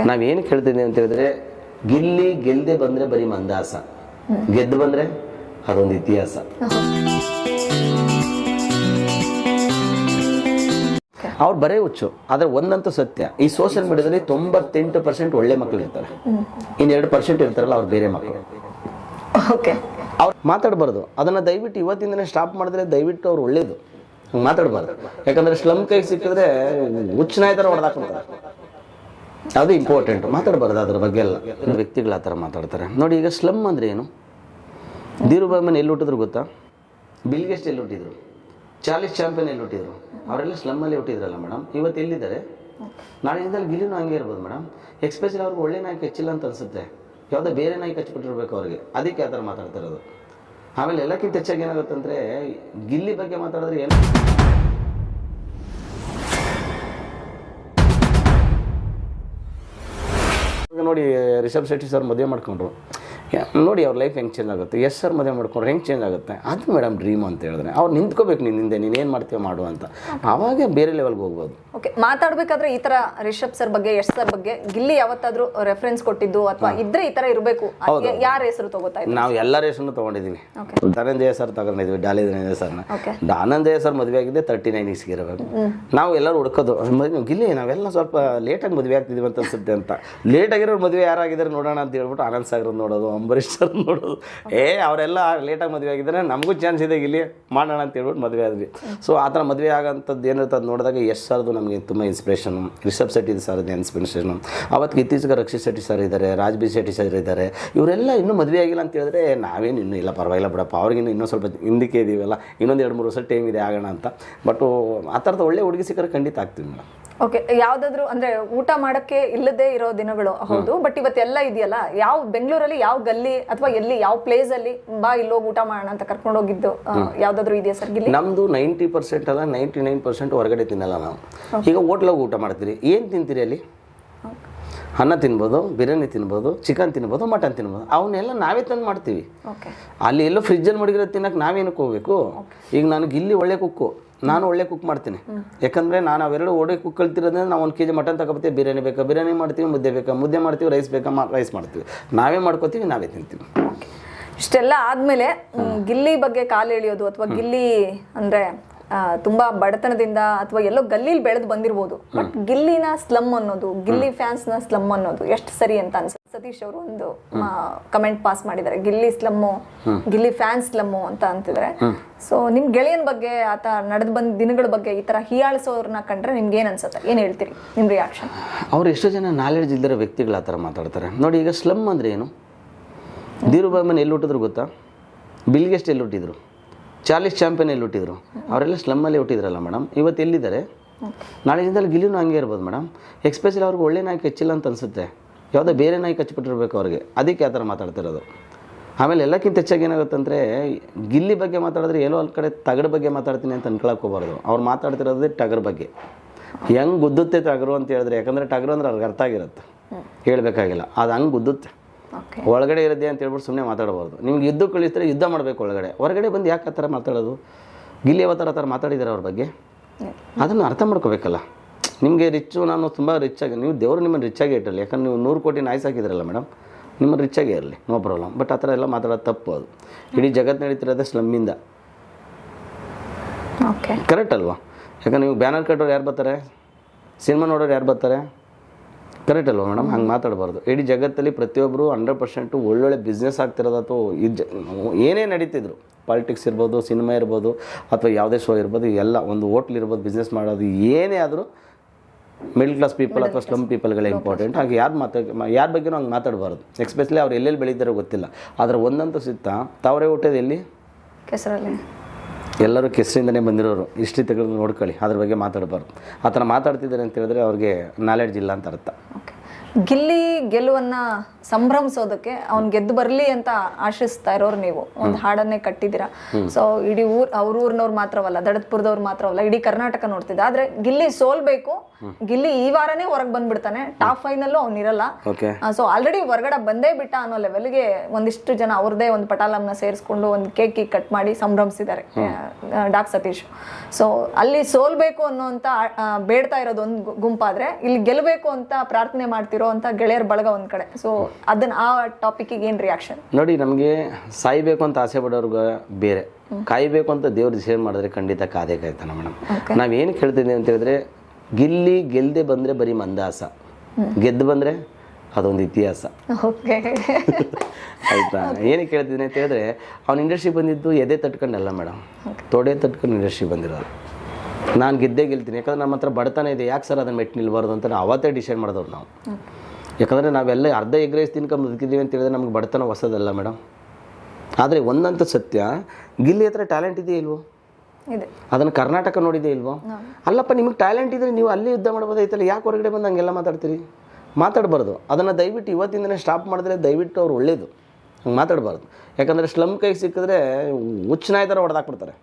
ನಾವೇನು ಕೇಳ್ತಿದ್ದೀವಿ ಅಂತ ಹೇಳಿದ್ರೆ, ಗಿಲ್ಲಿ ಗೆಲ್ದೆ ಬಂದ್ರೆ ಬರೀ ಮಂದಾಸ, ಗೆದ್ದು ಬಂದ್ರೆ ಅದೊಂದು ಇತಿಹಾಸ. ಅವ್ರು ಬರೇ ಹುಚ್ಚು. ಆದ್ರೆ ಒಂದಂತೂ ಸತ್ಯ, ಈ ಸೋಷಿಯಲ್ ಮೀಡಿಯಾದಲ್ಲಿ 98% ಒಳ್ಳೆ ಮಕ್ಕಳು ಇರ್ತಾರೆ, ಇನ್ನು 2% ಇರ್ತಾರಲ್ಲ ಅವ್ರು ಬೇರೆ ಮಕ್ಕಳು. ಅವ್ರು ಮಾತಾಡಬಾರ್ದು. ಅದನ್ನ ದಯವಿಟ್ಟು ಇವತ್ತಿಂದನೇ ಸ್ಟಾಪ್ ಮಾಡಿದ್ರೆ ದಯವಿಟ್ಟು ಅವ್ರು ಒಳ್ಳೇದು. ಹಂಗೆ ಮಾತಾಡಬಾರ್ದು. ಯಾಕಂದ್ರೆ ಸ್ಲಮ್ ಕೈ ಸಿಕ್ಕಿದ್ರೆ ಹುಚ್ಚನಾಯ ಥರ ಹೊಡೆದಾಕ್ಬಿಡ್ತಾರೆ. ಅದು ಇಂಪಾರ್ಟೆಂಟ್. ಮಾತಾಡಬಾರ್ದು ಅದ್ರ ಬಗ್ಗೆ ಎಲ್ಲ. ವ್ಯಕ್ತಿಗಳು ಆ ಥರ ಮಾತಾಡ್ತಾರೆ ನೋಡಿ. ಈಗ ಸ್ಲಮ್ ಅಂದ್ರೆ ಏನು? ಧೀರುಭಾಯಿ ಅಮ್ಮನ್ ಎಲ್ಲಿ ಹುಟ್ಟಿದ್ರು ಗೊತ್ತಾ? ಬಿಲ್ ಗೇಟ್ಸ್ ಎಲ್ಲಿ ಹುಟ್ಟಿದ್ರು? ಚಾರ್ಲಿಸ್ ಚಾಂಪಿಯನ್ ಎಲ್ಲಿ ಹುಟ್ಟಿದ್ರು? ಅವರೆಲ್ಲ ಸ್ಲಮ್ಮಲ್ಲಿ ಹುಟ್ಟಿದ್ರಲ್ಲ ಮೇಡಮ್. ಇವತ್ತು ಎಲ್ಲಿದ್ದಾರೆ? ನಾಳೆ ದಿನದಲ್ಲಿ ಗಿಲ್ಲಿನೂ ಹಂಗೆ ಇರ್ಬೋದು ಮೇಡಮ್. ಎಕ್ಸ್ಪೆಷಲಿ ಅವ್ರಿಗೆ ಒಳ್ಳೆ ನಾಯಕ ಹೆಚ್ಚಿಲ್ಲ ಅಂತ ಅನ್ಸುತ್ತೆ. ಯಾವುದೋ ಬೇರೆ ನಾಯಕ ಹಚ್ಬಿಟ್ಟಿರ್ಬೇಕು ಅವ್ರಿಗೆ, ಅದಕ್ಕೆ ಆ ಥರ ಮಾತಾಡ್ತಿರೋದು. ಆಮೇಲೆ ಎಲ್ಲಕ್ಕಿಂತ ಹೆಚ್ಚಾಗಿ ಏನಾಗುತ್ತೆ ಅಂದರೆ, ಗಿಲ್ಲಿ ಬಗ್ಗೆ ಮಾತಾಡಿದ್ರೆ ಏನು ನೋಡಿ. ರಿಷಬ್ ಶೆಟ್ಟಿ ಸರ್ ಮದುವೆ ಮಾಡ್ಕೊಂಡ್ರು ನೋಡಿ, ಅವ್ರ ಲೈಫ್ ಹೆಂಗೆ ಚೇಂಜ್ ಆಗುತ್ತೆ. ಎಸ್ ಸರ್ ಮದುವೆ ಮಾಡ್ಕೊಂಡ್ರೆ ಹೆಂಗೆ ಚೇಂಜ್ ಆಗುತ್ತೆ. ಅದು ಮೇಡಮ್ ಡ್ರೀಮ್ ಅಂತ ಹೇಳಿದ್ರೆ ಅವ್ರು ನಿಂತ್ಕೋಬೇಕು ನಿನ್ನ ಹಿಂದೆ, ನೀನೇನು ಮಾಡ್ತೀವಿ ಮಾಡು ಅಂತ. ಆವಾಗ ಬೇರೆ ಲೆವೆಲ್ಗೆ ಹೋಗ್ಬೋದು. ಓಕೆ, ಮಾತಾಡ್ಬೇಕಾದ್ರೆ ಈ ತರ ರಿಷಬ್ ಸರ್ ಬಗ್ಗೆ, ಯಶ್ ಸರ್ ಬಗ್ಗೆ ಗಿಲ್ಲಿ ಯಾವತ್ತಾದ್ರೂ ರೆಫರೆನ್ಸ್ ಕೊಟ್ಟಿದ್ದು ಅಥವಾ ಇದ್ರೆ ಈ ತರ ಇರಬೇಕು, ಯಾರ ಹೆಸರು ತಗೋತಾ ಇದ್ದೀವಿ? ನಾವು ಎಲ್ಲರ ಹೆಸರನ್ನು ತೊಗೊಂಡಿದ್ದೀವಿ. ಧನಂಜಯ ಸರ್ ತಗೊಂಡಿದ್ವಿ, ಡಾಲಿ ಧನಂಜಯ ಸರ್ನ. ಧನಂಜಯ ಸರ್ ಮದುವೆ ಆಗಿದೆ 39 ಇಯರ್ಸ್ಗೆ ಇರಬೇಕು. ನಾವು ಎಲ್ಲರೂ ಹುಡ್ಕೋದು ಗಿಲ್ಲಿ, ನಾವೆಲ್ಲ ಸ್ವಲ್ಪ ಲೇಟಾಗಿ ಮದುವೆ ಆಗ್ತಿದ್ದೀವಿ ಅಂತ ಅನ್ಸುತ್ತೆ ಅಂತ. ಲೇಟಾಗಿರೋ ಮದುವೆ ಯಾರಾಗಿದ್ದಾರೆ ನೋಡೋಣ ಅಂತ ಹೇಳ್ಬಿಟ್ಟು ಆನಂದ್ ಸಾಗರ್ ನೋಡೋದು, ಅಂಬರೀಶ್ ಸರ್ ನೋಡೋದು. ಅವರೆಲ್ಲ ಲೇಟಾಗಿ ಮದುವೆ ಆಗಿದ್ದಾರೆ, ನಮಗೂ ಚಾನ್ಸ್ ಇದೆ ಗಿಲ್ಲಿ ಮಾಡೋಣ ಅಂತ ಹೇಳ್ಬಿಟ್ಟು ಮದುವೆ ಆದ್ವಿ. ಸೊ ಆ ಥರ ಮದುವೆ ಆಗೋಂಥದ್ದು ಏನಿರುತ್ತೆ ಅದು ನೋಡಿದಾಗ ಯಶ್ ಸರ್ದು ನಮಗೆ ತುಂಬ ಇನ್ಸ್ಪಿರೇಷನು, ರಿಷಬ್ ಶೆಟ್ಟಿ ಸರ್ ಇದೆ ಇನ್ಸ್ಪಿರೇಷನು. ಅವತ್ತು ಇತ್ತೀಚೆಗೆ ರಕ್ಷಿತ್ ಶೆಟ್ಟಿ ಸರ್ ಇದ್ದಾರೆ, ರಾಜ್ಬಿ ಶೆಟ್ಟಿ ಸರ್ ಇದ್ದಾರೆ. ಇವರೆಲ್ಲ ಇನ್ನೂ ಮದುವೆ ಆಗಿಲ್ಲ ಅಂತ ಹೇಳಿದ್ರೆ ನಾವೇನು ಇನ್ನೂ ಇಲ್ಲ, ಪರವಾಗಿಲ್ಲ ಬಿಡಪ್ಪ, ಅವ್ರಿಗಿನ್ನೂ ಇನ್ನೂ ಸ್ವಲ್ಪ ಹಿಂದಕ್ಕೆ ಇದೀವಲ್ಲ, ಇನ್ನೊಂದು 2-3 ವರ್ಷ ಟೈಮ್ ಇದೆ ಆಗೋಣ ಅಂತ. ಬಟ್ ಆ ಥರದ ಒಳ್ಳೆ ಹುಡುಗಿ ಸಿಕ್ಕರೆ ಖಂಡಿತ ಆಗ್ತೀವಿ ಮೇಡಮ್. ಓಕೆ, ಯಾವ್ದಾದ್ರು ಅಂದ್ರೆ ಊಟ ಮಾಡಕ್ಕೆ ಇಲ್ಲದೆ ಇರೋ ದಿನಗಳು ಹೌದು, ಬಟ್ ಇವತ್ತೆಲ್ಲ ಇದೆಯಲ್ಲ, ಯಾವ ಬೆಂಗಳೂರಲ್ಲಿ ಯಾವ ಗಲ್ಲಿ ಅಥವಾ ಎಲ್ಲಿ ಯಾವ ಪ್ಲೇಸ್ ಅಲ್ಲಿ ಬಾ ಇಲ್ಲೋಗಿ ಊಟ ಮಾಡೋಣ ಅಂತ ಕರ್ಕೊಂಡು ಹೋಗಿದ್ದು ಯಾವ್ದಾದ್ರು ಇದೆಯಾ ಸರ್? ಗಿಲ್ಲಿ ನಮ್ದು 90% ಅಲ್ಲ 99% ಹೊರಗಡೆ ತಿನ್ನಲ್ಲ ನಾವು. ಈಗ ಹೋಟ್ಲಾಗ ಊಟ ಮಾಡ್ತೀರಿ, ಏನು ತಿಂತೀರಿ ಅಲ್ಲಿ? ಅನ್ನ ತಿನ್ಬೋದು, ಬಿರಿಯಾನಿ ತಿನ್ಬೋದು, ಚಿಕನ್ ತಿನ್ಬೋದು, ಮಟನ್ ತಿನ್ಬೋದು. ಅವನ್ನೆಲ್ಲ ನಾವೇ ತಂದು ಮಾಡ್ತೀವಿ. ಅಲ್ಲಿ ಎಲ್ಲೋ ಫ್ರಿಜ್ಜಲ್ಲಿ ಮಡಗಿರೋದು ತಿನ್ನಕ್ಕೆ ನಾವೇನಕ್ಕೆ ಹೋಗ್ಬೇಕು? ಈಗ ನಾನು ಗಿಲ್ಲಿ ಒಳ್ಳೆ ಕುಕ್ಕು, ನಾನು ಒಳ್ಳೆ ಕುಕ್ ಮಾಡ್ತೀನಿ. ಯಾಕಂದರೆ ನಾನು ಅವೆರಡು ಒಳ್ಳೆ ಕುಕ್ ಕಲ್ತಿರೋದ್ರೆ ನಾವು 1 kg ಮಟನ್ ತಗೋತೀವಿ, ಬಿರಿಯಾನಿ ಬೇಕಾ ಬಿರಿಯಾನಿ ಮಾಡ್ತೀವಿ, ಮುದ್ದೆ ಮಾಡ್ತೀವಿ, ರೈಸ್ ಬೇಕಾ ರೈಸ್ ಮಾಡ್ತೀವಿ. ನಾವೇ ಮಾಡ್ಕೋತೀವಿ, ನಾವೇ ತಿಂತೀವಿ. ಇಷ್ಟೆಲ್ಲ ಆದಮೇಲೆ ಗಿಲ್ಲಿ ಬಗ್ಗೆ ಕಾಲು ಎಳೆಯೋದು ಅಥವಾ ಗಿಲ್ಲಿ ಅಂದರೆ ತುಂಬಾ ಬಡತನದಿಂದ ಅಥವಾ ಎಲ್ಲೋ ಗಲ್ಲಿಲಿ ಬೆಳೆದು ಬಂದಿರ್ಬೋದು, ಬಟ್ ಗಿಲ್ಲಿನ ಸ್ಲಮ್ ಅನ್ನೋದು, ಗಿಲ್ಲಿ ಫ್ಯಾನ್ಸ್ನ ಸ್ಲಮ್ ಅನ್ನೋದು ಎಷ್ಟು ಸರಿ ಅಂತ ಅನ್ಸುತ್ತೆ? ಸತೀಶ್ ಅವರು ಒಂದು ಕಮೆಂಟ್ ಪಾಸ್ ಮಾಡಿದ್ದಾರೆ, Gilli slum, Gilli fans slum ಅಂತ ಅಂತಿದ್ರೆ. ಸೊ ನಿಮ್ ಗೆಳೆಯನ ಬಗ್ಗೆ ಆತ ನಡೆದು ಬಂದ ದಿನಗಳ ಬಗ್ಗೆ ಈ ತರ ಹೀಯಾಳಿಸೋರ್ನ ಕಂಡ್ರೆ ನಿಮ್ಗೆ ಏನ್ ಅನ್ಸುತ್ತೆ? ಏನ್ ಹೇಳ್ತೀರಿ ನಿಮ್ ರಿಯಾಕ್ಷನ್? ಅವ್ರು ಎಷ್ಟೋ ಜನ ನಾಲೆಡ್ಜ್ ಇಲ್ದಿರೋ ವ್ಯಕ್ತಿಗಳು ಆ ಥರ ಮಾತಾಡ್ತಾರೆ ನೋಡಿ. ಈಗ ಸ್ಲಮ್ ಅಂದರೆ ಏನು? ಧೀರುಭಾಯಿ ಅಮ್ಮನ್ ಎಲ್ಲಿ ಹುಟ್ಟಿದ್ರು ಗೊತ್ತಾ? ಬಿಲ್ ಗೇಟ್ಸ್ ಎಲ್ಲಿ ಹುಟ್ಟಿದ್ರು? ಚಾರ್ಲಿಸ್ ಚಾಂಪಿಯನ್ ಎಲ್ಲಿ ಹುಟ್ಟಿದ್ರು? ಅವರೆಲ್ಲ ಸ್ಲಮ್ಮಲ್ಲಿ ಹುಟ್ಟಿದ್ರಲ್ಲ ಮೇಡಮ್. ಇವತ್ತು ಎಲ್ಲಿದ್ದಾರೆ? ನಾಳೆ ದಿನದಲ್ಲಿ ಗಿಲ್ಲಿನೂ ಹಂಗೆ ಇರ್ಬೋದು ಮೇಡಮ್. ಎಕ್ಸ್ಪೆಷಲಿ ಅವ್ರಿಗೆ ಒಳ್ಳೆ ನಾಯಕ ಹೆಚ್ಚಿಲ್ಲ ಅಂತ ಅನಿಸುತ್ತೆ, ಯಾವುದೋ ಬೇರೆ ನಾಯಕ ಹಚ್ಬಿಟ್ಟಿರ್ಬೇಕು ಅವ್ರಿಗೆ, ಅದಕ್ಕೆ ಆ ಥರ ಮಾತಾಡ್ತಿರೋದು. ಆಮೇಲೆ ಎಲ್ಲಕ್ಕಿಂತ ಹೆಚ್ಚಾಗಿ ಏನಾಗುತ್ತೆ ಅಂದರೆ, ಗಿಲ್ಲಿ ಬಗ್ಗೆ ಮಾತಾಡಿದ್ರೆ ಏನೋ ಅಲ್ಲಿ ಕಡೆ ತಗಡು ಬಗ್ಗೆ ಮಾತಾಡ್ತೀನಿ ಅಂತ ಅನ್ಕೊಳಕ್ಕೆ ಹೋಗ್ಬಾರ್ದು. ಅವ್ರು ಮಾತಾಡ್ತಿರೋದೇ ಟಗರ್ ಬಗ್ಗೆ. ಹೆಂಗೆ ಗುದ್ದುತ್ತೆ ಟಗರು ಅಂತ ಹೇಳಿದ್ರೆ, ಯಾಕಂದರೆ ಟಗರು ಅಂದ್ರೆ ಅವ್ರಿಗೆ ಅರ್ಥ ಆಗಿರುತ್ತೆ, ಹೇಳಬೇಕಾಗಿಲ್ಲ. ಅದು ಹಂಗೆ ಗುದ್ದುತ್ತೆ. ಒಳಗಡೆ ಇರೋದೇ ಅಂತ ಹೇಳ್ಬಿಟ್ಟು ಸುಮ್ಮನೆ ಮಾತಾಡಬಾರ್ದು. ನಿಮ್ಗೆ ಯುದ್ಧ ಕಳಿಸಿದ್ರೆ ಯುದ್ಧ ಮಾಡಬೇಕು ಒಳಗಡೆ. ಹೊರಗಡೆ ಬಂದು ಯಾಕೆ ಆ ಥರ ಮಾತಾಡೋದು? ಗಿಲ್ಲಿ ಯಾವತ್ತಾರ ಆ ಥರ ಮಾತಾಡಿದ್ದಾರೆ ಅವ್ರ ಬಗ್ಗೆ? ಅದನ್ನು ಅರ್ಥ ಮಾಡ್ಕೋಬೇಕಲ್ಲ. ನಿಮಗೆ ರಿಚ್ಚು, ನಾನು ತುಂಬ ರಿಚ್ಚಾಗಿ, ನೀವು ದೇವರು ನಿಮ್ಮನ್ನು ರಿಚ್ಚಾಗಿ ಇಟ್ಟಲ್ಲಿ. ಯಾಕಂದ್ರೆ ನೀವು 100 ಕೋಟಿ ನಾಯಿ ಸಾಕಿದ್ರಲ್ಲ ಮೇಡಮ್, ನಿಮ್ಮನ್ನು ರಿಚ್ಚಾಗಿ ಇರಲಿ, ನೋ ಪ್ರಾಬ್ಲಮ್. ಬಟ್ ಆ ಥರ ಎಲ್ಲ ಮಾತಾಡೋದು ತಪ್ಪು. ಅದು ಇಡೀ ಜಗತ್ತು ನಡೀತಿರೋದೇ ಸ್ಲಮ್ಮಿಂದ. ಕರೆಕ್ಟ್ ಅಲ್ವಾ? ಯಾಕಂದ್ರೆ ನೀವು ಬ್ಯಾನರ್ ಕಟ್ಟೋರು ಯಾರು ಬರ್ತಾರೆ? ಸಿನಿಮಾ ನೋಡೋರು ಯಾರು ಬರ್ತಾರೆ? ಕರೆಕ್ಟ್ ಅಲ್ವಾ ಮೇಡಮ್? ಹಂಗೆ ಮಾತಾಡಬಾರ್ದು. ಇಡೀ ಜಗತ್ತಲ್ಲಿ ಪ್ರತಿಯೊಬ್ಬರು 100% ಒಳ್ಳೊಳ್ಳೆ ಬಿಸ್ನೆಸ್ ಆಗ್ತಿರೋದು ಅಥವಾ ಏನೇ ನಡೀತಿದ್ರು, ಪಾಲಿಟಿಕ್ಸ್ ಇರ್ಬೋದು, ಸಿನಿಮಾ ಇರ್ಬೋದು, ಅಥವಾ ಯಾವುದೇ ಶೋ ಇರ್ಬೋದು, ಎಲ್ಲ ಒಂದು ಹೋಟ್ಲ್ ಇರ್ಬೋದು, ಬಿಸ್ನೆಸ್ ಮಾಡೋದು ಏನೇ ಆದರೂ ಮಿಡ್ಲ್ ಕ್ಲಾಸ್ ಪೀಪಲ್ ಅಥವಾ ಸ್ಲಮ್ ಪೀಪಲ್ಗಳೇ ಇಂಪಾರ್ಟೆಂಟ್. ಹಾಗೆ ಯಾರ ಬಗ್ಗೆನೂ ಹಂಗೆ ಮಾತಾಡಬಾರ್ದು. ಎಕ್ಸ್ಪೆಷಲಿ ಅವ್ರು ಎಲ್ಲೆಲ್ಲಿ ಬೆಳೀತಾರೋ ಗೊತ್ತಿಲ್ಲ. ಆದರೆ ಒಂದಂತೂ ಸಿಗ್ತಾ, ತಾವರೇ ಹುಟ್ಟೋದು ಎಲ್ಲಿ? ಕೆಸರಲ್ಲಿ. ಎಲ್ಲರೂ ಕೆಸರಿಂದನೇ ಬಂದಿರೋರು. ಹಿಸ್ಟ್ರಿ ತೆಗೆದು ನೋಡ್ಕೊಳ್ಳಿ, ಅದ್ರ ಬಗ್ಗೆ ಮಾತಾಡಬಾರ್ದು. ಆ ಥರ ಮಾತಾಡ್ತಿದ್ದಾರೆ ಅಂತ ಹೇಳಿದ್ರೆ ಅವ್ರಿಗೆ ನಾಲೆಡ್ಜ್ ಇಲ್ಲ ಅಂತ ಅರ್ಥ. ಗಿಲ್ಲಿ ಗೆಲುವನ್ನ ಸಂಭ್ರಮಿಸೋದಕ್ಕೆ ಅವ್ನು ಗೆದ್ದು ಬರಲಿ ಅಂತ ಆಶಿಸ್ತಾ ಇರೋರು ನೀವು ಒಂದು ಹಾಡನ್ನೇ ಕಟ್ಟಿದ್ದೀರಾ. ಸೊ ಇಡೀ ಅವ್ರ ಊರಿನವ್ರು ಮಾತ್ರವಲ್ಲ, ದಡತ್ಪುರದವ್ರು ಮಾತ್ರವಲ್ಲ, ಇಡೀ ಕರ್ನಾಟಕ ನೋಡ್ತಿದ್ದೆ. ಆದರೆ ಗಿಲ್ಲಿ ಸೋಲ್ಬೇಕು, ಗಿಲ್ಲಿ ಈ ವಾರನೇ ಹೊರಗೆ ಬಂದ್ಬಿಡ್ತಾನೆ, ಟಾಪ್ 5 ನಲ್ಲೂ ಅವ್ನಿರಲ್ಲ. ಓಕೆ. ಸೊ ಆಲ್ರೆಡಿ ಹೊರಗಡೆ ಬಂದೇ ಬಿಟ್ಟ ಅನ್ನೋ ಲೆವೆಲ್ಗೆ ಒಂದಿಷ್ಟು ಜನ ಅವ್ರದೇ ಒಂದು ಪಟಾಲಂನ ಸೇರಿಸ್ಕೊಂಡು ಒಂದು ಕೇಕ್ ಕಟ್ ಮಾಡಿ ಸಂಭ್ರಮಿಸಿದ್ದಾರೆ ಡಾಕ್ ಸತೀಶ್. ಸೊ ಅಲ್ಲಿ ಸೋಲ್ಬೇಕು ಅನ್ನೋಂತ ಬೇಡ್ತಾ ಇರೋದು ಒಂದು ಗುಂಪಾದ್ರೆ, ಇಲ್ಲಿ ಗೆಲ್ಲಬೇಕು ಅಂತ ಪ್ರಾರ್ಥನೆ ಮಾಡ್ತಿರೋ ಅಂತ ಗೆಳೆಯರ ಬಳಗ ಒಂದ್ ಕಡೆ. ಸೊ ಅದನ್ನ ಆ ಟಾಪಿಕ್ಗೆ ಏನ್ ರಿಯಾಕ್ಷನ್? ನೋಡಿ, ನಮಗೆ ಸಾಯ್ಬೇಕು ಅಂತ ಆಸೆ ಪಡೋರ್ಗ ಬೇರೆ, ಕಾಯ್ಬೇಕು ಅಂತ ದೇವ್ರು ಡಿಸೈಡ್ ಮಾಡಿದ್ರೆ ಖಂಡಿತ ಕಾದೇ ಕಾಯ್ತಾನ ಮೇಡಮ್. ನಾವೇನು ಕೇಳ್ತಿದ್ದೀವಿ ಅಂತ ಹೇಳಿದ್ರೆ, ಗಿಲ್ಲಿ ಗೆಲ್ಲದೆ ಬಂದರೆ ಬರೀ ಮಂದಾಸ, ಗೆದ್ದು ಬಂದರೆ ಅದೊಂದು ಇತಿಹಾಸ. ಆಯಿತಾ? ಏನಕ್ಕೆ ಕೇಳ್ತಿದ್ದೀನಿ ಅಂತ ಹೇಳಿದ್ರೆ, ಅವ್ನು ಇಂಡಸ್ಟ್ರಿ ಬಂದಿದ್ದು ಎದೆ ತಟ್ಕೊಂಡಲ್ಲ ಮೇಡಮ್, ತೊಡೆ ತಟ್ಕೊಂಡು ಇಂಡಸ್ಟ್ರಿ ಬಂದಿರೋದು. ನಾನು ಗೆದ್ದೇ ಗೆಲ್ತೀನಿ, ಯಾಕಂದ್ರೆ ನಮ್ಮ ಹತ್ರ ಬಡತನ ಇದೆ, ಯಾಕೆ ಸರ್ ಅದನ್ನು ಮೆಟ್ಟು ನಿಲ್ಬಾರ್ದು ಅಂತ ನಾವು ಅವತ್ತೇ ಡಿಸೈಡ್ ಮಾಡಿದವ್ರು ನಾವು. ಯಾಕಂದರೆ ನಾವೆಲ್ಲ ಅರ್ಧ ಎಗ್ ರೈಸ್ ತಿನ್ಕೊಂಡು ಬದುಕಿದ್ದೀವಿ ಅಂತ ಹೇಳಿದ್ರೆ ನಮ್ಗೆ ಬಡತನ ಹೊಸದಲ್ಲ ಮೇಡಮ್. ಆದರೆ ಒಂದಂತ ಸತ್ಯ, ಗಿಲ್ಲಿ ಹತ್ರ ಟ್ಯಾಲೆಂಟ್ ಇದೆಯೇ ಇಲ್ವೋ? ಅದನ್ನು ಕರ್ನಾಟಕ ನೋಡಿದೆ ಇಲ್ವೋ? ಅಲ್ಲಪ್ಪ, ನಿಮಗೆ ಟ್ಯಾಲೆಂಟ್ ಇದ್ರೆ ನೀವು ಅಲ್ಲಿ ಯುದ್ಧ ಮಾಡ್ಬೋದಾಯ್ತಲ್ಲ, ಯಾಕೆ ಹೊರಗಡೆ ಬಂದು ಹಂಗೆಲ್ಲ ಮಾತಾಡ್ತೀರಿ? ಮಾತಾಡಬಾರ್ದು. ಅದನ್ನು ದಯವಿಟ್ಟು ಇವತ್ತಿಂದನೇ ಸ್ಟಾಪ್ ಮಾಡಿದ್ರೆ ದಯವಿಟ್ಟು ಅವ್ರು ಒಳ್ಳೇದು. ಹಂಗೆ ಮಾತಾಡಬಾರ್ದು. ಯಾಕಂದರೆ ಸ್ಲಮ್ ಕೈಗೆ ಸಿಕ್ಕಿದ್ರೆ ಹುಚ್ಚನಾಯ ಥರ ಹೊಡೆದಾಕ್ಬಿಡ್ತಾರೆ.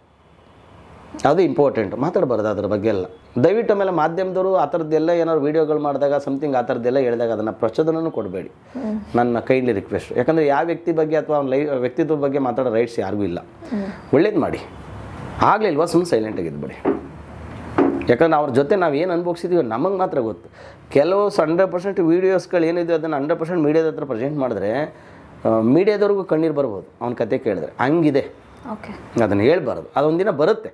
ಅದು ಇಂಪಾರ್ಟೆಂಟ್, ಮಾತಾಡಬಾರ್ದು ಅದ್ರ ಬಗ್ಗೆ ಎಲ್ಲ. ದಯವಿಟ್ಟು ಆಮೇಲೆ ಮಾಧ್ಯಮದವರು ಆ ಥರದ್ದೆಲ್ಲ ಏನಾದ್ರು ವೀಡಿಯೋಗಳು ಮಾಡಿದಾಗ ಸಮಥಿಂಗ್ ಆ ಥರದ್ದೆಲ್ಲ ಹೇಳಿದಾಗ ಅದನ್ನು ಪ್ರಚೋದನೂ ಕೊಡಬೇಡಿ, ನನ್ನ ಕೈಂಡ್ಲಿ ರಿಕ್ವೆಸ್ಟ್. ಯಾಕಂದರೆ ಯಾವ ವ್ಯಕ್ತಿ ಬಗ್ಗೆ ಅಥವಾ ಅವ್ನ ವ್ಯಕ್ತಿತ್ವ ಬಗ್ಗೆ ಮಾತಾಡೋ ರೈಟ್ಸ್ ಯಾರಿಗೂ ಇಲ್ಲ. ಒಳ್ಳೇದು ಮಾಡಿ, ಆಗಲಿಲ್ವಾ ಸುಮ್ಮನೆ ಸೈಲೆಂಟಾಗಿದ್ಬಿಡಿ. ಯಾಕಂದ್ರೆ ಅವ್ರ ಜೊತೆ ನಾವು ಏನು ಅನುಭವಿಸಿದ್ದೀವಿ ನಮಗೆ ಮಾತ್ರ ಗೊತ್ತು. ಕೆಲವು 100% ವೀಡಿಯೋಸ್ಗಳು ಏನಿದೆ ಅದನ್ನು 100% ಮೀಡಿಯಾದ ಹತ್ರ ಪ್ರೆಸೆಂಟ್ ಮಾಡಿದ್ರೆ ಮೀಡಿಯಾದವ್ರಿಗೂ ಕಣ್ಣೀರು ಬರ್ಬೋದು ಅವ್ನ ಕತೆ ಕೇಳಿದ್ರೆ. ಹಂಗಿದೆ, ಅದನ್ನು ಹೇಳ್ಬಾರ್ದು. ಅದೊಂದಿನ ಬರುತ್ತೆ,